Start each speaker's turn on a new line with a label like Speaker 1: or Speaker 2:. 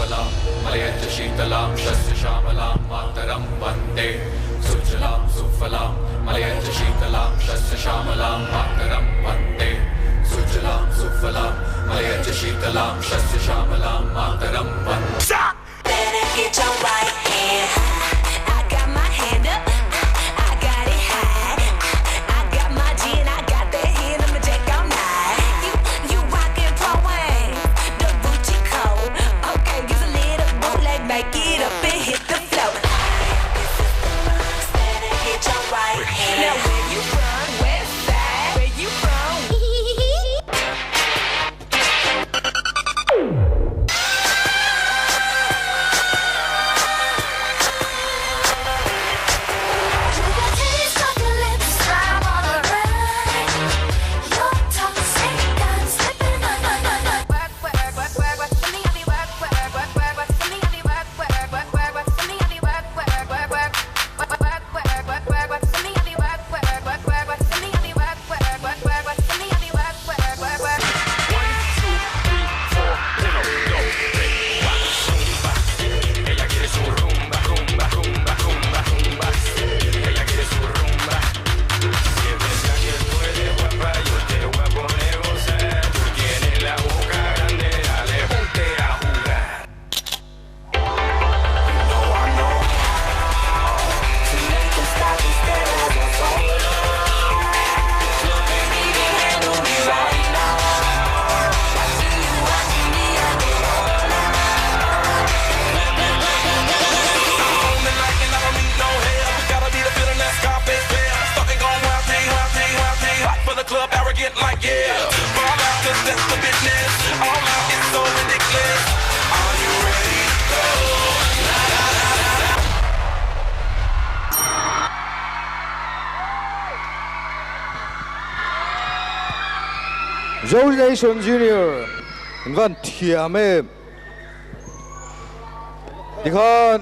Speaker 1: Shamalam, Malayanja Sheetalam, Shasya Shamalam, Mataram Vande, Sujalam Sufalam, Malayanja Sheetalam, Shasya Shamalam, Mataram Vande, Sujalam Sufalam, Malayanja Sheetalam, Shasya Shamalam, Mataram Vande.
Speaker 2: Better get your right hand high. I got my hand up, I got it high. I got my gin, I got that hand, I'ma check all night. You rockin' pro wings, the Gucci code. Okay, use a little bootleg, make it up and hit the floor. Better get your right hand. Now where you from? West side. Where you from?
Speaker 3: Relation Junior 你看铁妹，你看。